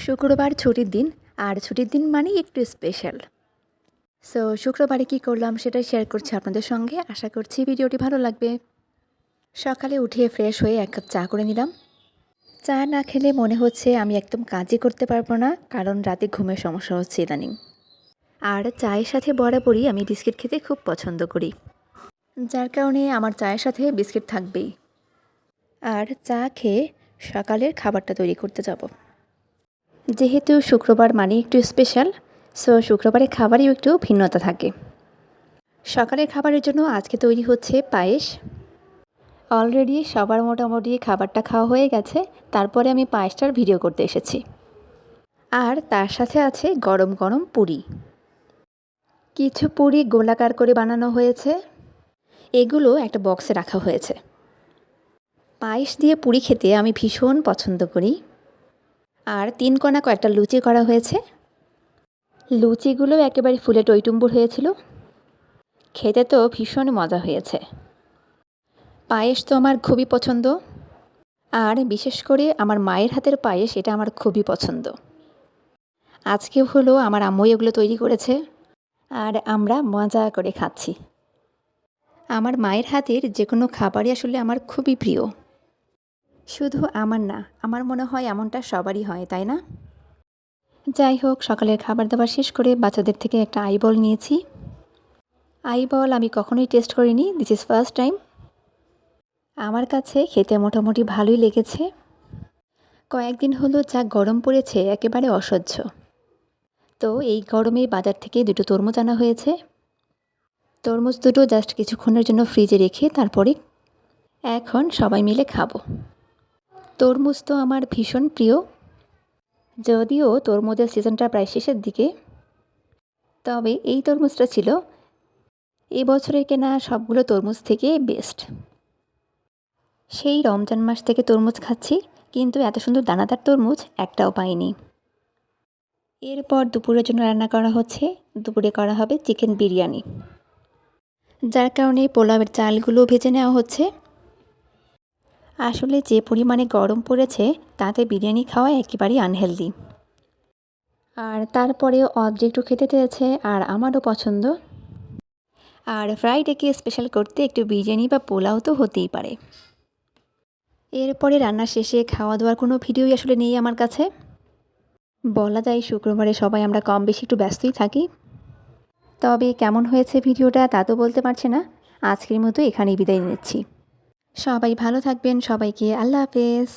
শুক্রবার ছুটির দিন, আর ছুটির দিন মানেই একটু স্পেশাল। সো শুক্রবারে কী করলাম সেটাই শেয়ার করছি আপনাদের সঙ্গে। আশা করছি ভিডিওটি ভালো লাগবে। সকালে উঠে ফ্রেশ হয়ে এক কাপ চা করে নিলাম। চা না খেলে মনে হচ্ছে আমি একদম কাজই করতে পারবো না, কারণ রাতে ঘুমের সমস্যা হচ্ছে ইদানিং। আর চায়ের সাথে বরাবরই আমি বিস্কিট খেতে খুব পছন্দ করি, যার কারণে আমার চায়ের সাথে বিস্কিট থাকবেই। আর চা খেয়ে সকালের খাবারটা তৈরি করতে যাব। যেহেতু শুক্রবার মানে একটু স্পেশাল, সো শুক্রবারের খাবারেও একটু ভিন্নতা থাকে। সকালের খাবারের জন্য আজকে তৈরি হচ্ছে পায়েস। অলরেডি সবার মোটামুটি খাবারটা খাওয়া হয়ে গেছে, তারপরে আমি পায়েসটার ভিডিও করতে এসেছি। আর তার সাথে আছে গরম গরম পুরি। কিছু পুরি গোলাকার করে বানানো হয়েছে, এগুলো একটা বক্সে রাখা হয়েছে। পায়েস দিয়ে পুরি খেতে আমি ভীষণ পছন্দ করি। আর 3 কোনা কয়েকটা লুচি করা হয়েছে। লুচিগুলো একেবারে ফুলে টইটুম্বুর হয়েছিল। খেতে তো ভীষণ মজা হয়েছে। পায়েস তো আমার খুবই পছন্দ, আর বিশেষ করে আমার মায়ের হাতের পায়েস, এটা আমার খুবই পছন্দ। আজকে হলো আমার আম্মুই এগুলো তৈরি করেছে, আর আমরা মজা করে খাচ্ছি। আমার মায়ের হাতের যে কোনো খাবারই আসলে আমার খুবই প্রিয়। শুধু আমার না, আমার মনে হয় এমনটা সবারই হয়, তাই না? যাই হোক, সকালের খাবার দাবার শেষ করে বাচ্চাদের থেকে একটা আইবল নিয়েছি। আইবল আমি কখনোই টেস্ট করিনি, দিস ইজ ফার্স্ট টাইম। আমার কাছে খেতে মোটামুটি ভালোই লেগেছে। কয়েকদিন হলো যা গরম পড়েছে একেবারে অসহ্য। তো এই গরমে বাজার থেকে 2টো তরমুজ আনা হয়েছে। তরমুজ দুটো জাস্ট কিছুক্ষণের জন্য ফ্রিজে রেখে তারপরে এখন সবাই মিলে খাবো। তরমুজ তো আমার ভীষণ প্রিয়, যদিও তরমুজের সিজনটা প্রায় শেষের দিকে। তবে এই তরমুজটা ছিল এবছরের কেনা সবগুলো তরমুজ থেকে বেস্ট। সেই রমজান মাস থেকে তরমুজ খাচ্ছি, কিন্তু এত সুন্দর দানাদার তরমুজ একটাও পাইনি। এরপর দুপুরের জন্য রান্না করা হচ্ছে। দুপুরে করা হবে চিকেন বিরিয়ানি, যার কারণে পোলাওয়ের চালগুলো ভেজে নেওয়া হচ্ছে। আসলে যে পরিমাণে গরম পড়েছে তাতে বিরিয়ানি খাওয়া একেবারেই আনহেলদি। আর তারপরেও অদ্রি একটু খেতে চেয়েছে, আর আমারও পছন্দ। আর ফ্রাইডেকে স্পেশাল করতে একটু বিরিয়ানি বা পোলাও তো হতেই পারে। এরপরে রান্না শেষে খাওয়া দাওয়ার কোনো ভিডিওই আসলে নেই আমার কাছে। বলা যায় শুক্রবারে সবাই আমরা কম বেশি একটু ব্যস্তই থাকি। তবে কেমন হয়েছে ভিডিওটা তা তো বলতে পারছি না। আজকের মতো এখানেই বিদায় নিচ্ছি। সবাই ভালো থাকবেন। সবাইকে আল্লাহ হাফেজ।